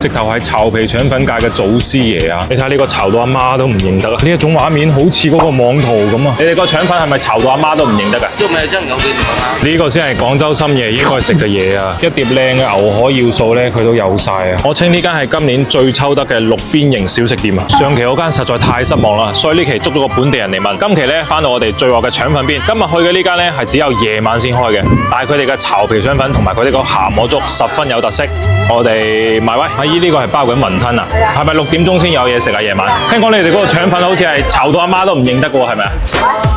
直頭係炒皮腸粉界嘅祖師爺啊！你睇呢個炒到阿媽都唔認得啊！呢一種畫面好似嗰個網圖咁啊！你哋個腸粉係咪炒到阿媽都唔認得㗎？就沒有醬油給你們啊！呢個先係廣州深夜應該食嘅嘢啊！一碟靚嘅牛河要素咧，佢都有晒啊！我稱呢間係今年最抽得嘅路邊型小食店啊！上期嗰間實在太失望啦，所以呢期捉咗個本地人嚟問。今期咧翻到我哋最愛嘅腸粉邊，今日去嘅呢間咧係只有夜晚先開嘅，但係佢哋嘅炒皮腸粉同埋佢哋個鹹鵝粥十分有特色。我哋埋位，阿姨呢個係包緊雲吞啊，係咪6點鐘先有嘢食啊？夜晚聽講你哋嗰個腸粉好似係炒到阿媽都唔認得嘅喎，係咪啊？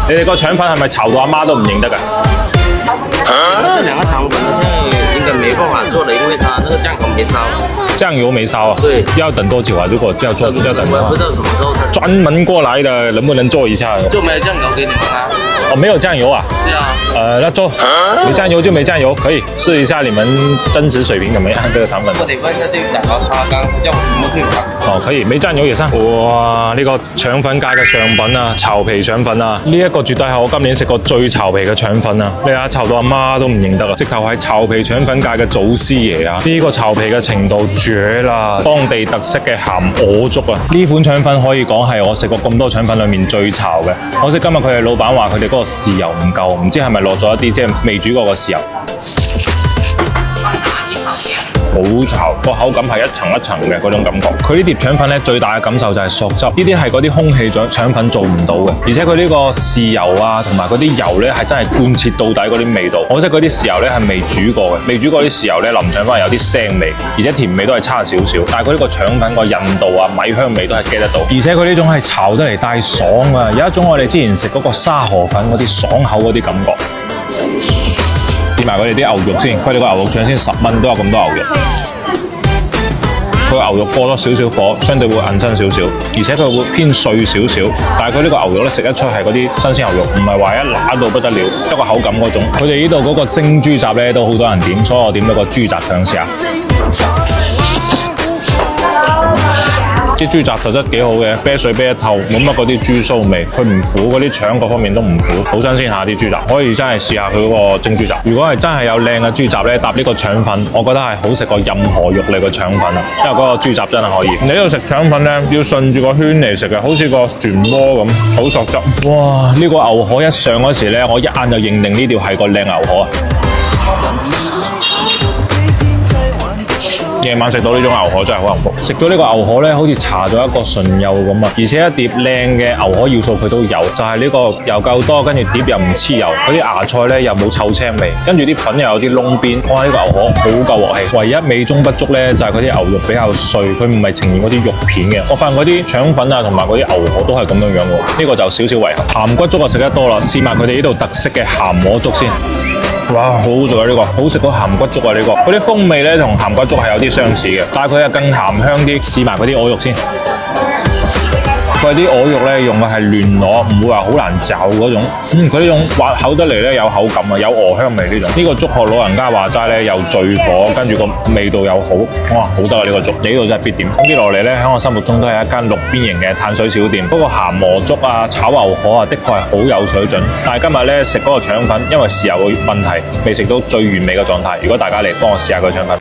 你哋個腸粉係咪炒到阿媽都唔認得㗎？這兩個腸粉呢，應該沒辦法做的，因為它那個醬油沒燒。醬油沒燒啊？對。要等多久啊？如果要做，要等的話。不知道什麼時候。專門過來的，能不能做一下？就沒有醬油給你們啊？哦，沒有醬油啊？是啊。那做沒醬油就沒醬油，可以試一下你們真實水平怎麼樣？這個腸粉。我得問一下隊長啊，他剛叫我全部退款。哦，可以，沒醬油也上。哇，呢個腸粉界嘅上品啊，炒皮腸粉啊，呢一個絕對係我今年食過最炒皮嘅腸粉啊！你睇炒到阿媽都唔認得啊，直頭係炒皮腸粉界嘅祖師爺啊！呢個炒皮嘅程度絕啦，當地特色嘅鹹鵝粥啊！呢款腸粉可以講係我食過咁多腸粉裏面最炒嘅。可惜今日佢哋老闆話佢哋嗰個豉油唔夠，唔知係咪落咗一啲即係未煮過嘅豉油。好炒，個口感係一層一層嘅嗰種感覺。佢呢碟腸粉咧最大嘅感受就係索汁，呢啲係嗰啲空氣腸粉做唔到嘅。而且佢呢個豉油啊，同埋嗰啲油咧係真係貫徹到底嗰啲味道。可惜嗰啲豉油咧係未煮過嘅，未煮過啲豉油咧淋上翻有啲腥味，而且甜味都係差少少。但係佢呢個腸粉個韌度啊、米香味都係 get 得到。而且佢呢種係炒得嚟帶爽啊，有一種我哋之前食嗰個沙河粉嗰啲爽口嗰啲感覺。點埋佢哋啲牛肉先，佢哋個牛肉醬先10蚊都有咁多牛肉。佢牛肉過咗少少火，相對會韌身少少，而且佢會偏碎少少。但係佢呢個牛肉咧食得出係嗰啲新鮮牛肉，唔係話一揦到不得了，一個口感嗰種。佢哋呢度嗰個蒸豬雜咧都好多人點，所以我點咗個豬雜嘗試下。啲豬雜實質幾好嘅，啤水啤一透，冇乜嗰啲豬騷味，佢唔苦，嗰啲腸各方面都唔苦，好新鮮下啲豬雜，可以真係試下佢嗰個蒸豬雜。如果係真係有靚嘅豬雜咧，搭呢個腸粉，我覺得係好食過任何肉類嘅腸粉啊，因為嗰個豬雜真係可以。你呢度食腸粉咧，要順住個圈嚟食嘅，好似個漩渦咁，好索汁。哇！呢個牛河一上嗰時咧，我一眼就認定呢條係個靚牛河啊！夜晚食到呢種牛河真係好幸福，食咗呢個牛河咧，好似搽咗一個唇釉咁啊！而且一碟靚嘅牛河要素佢都有，就係呢個油夠多，跟住碟又唔黐油，嗰啲芽菜咧又冇臭青味，跟住啲粉又有啲窿邊，哇！呢個牛河好夠鑊氣。唯一美中不足咧就係嗰啲牛肉比較碎，佢唔係呈現嗰啲肉片嘅。我發現嗰啲腸粉啊同埋嗰啲牛河都係咁樣樣喎，呢個就少少遺憾。鹹骨粥啊食得多啦，試埋佢哋呢度特色嘅鹹鵝粥先。哇，好好食啊！呢個好食過鹹骨粥啊！呢個嗰啲風味咧同鹹骨粥係有啲相似嘅，但係佢係更鹹香啲。試埋嗰啲鵝肉先，佢啲鵝肉咧用嘅係嫩鵝，唔會話好難嚼嗰種。佢呢種滑口得嚟咧有口感啊，有鵝香味呢種。呢個粥學老人家話齋咧又聚火，跟住個味道又好，哇，好得啊！呢個粥，呢度真係必點。咁接落嚟咧喺我心目中都係一間路邊型嘅碳水小店。不過鹹鵝粥啊、炒牛河啊，的確係好有水準。但係今日咧食嗰個腸粉，因為豉油嘅問題，未食到最完美嘅狀態。如果大家嚟幫我試下個腸粉。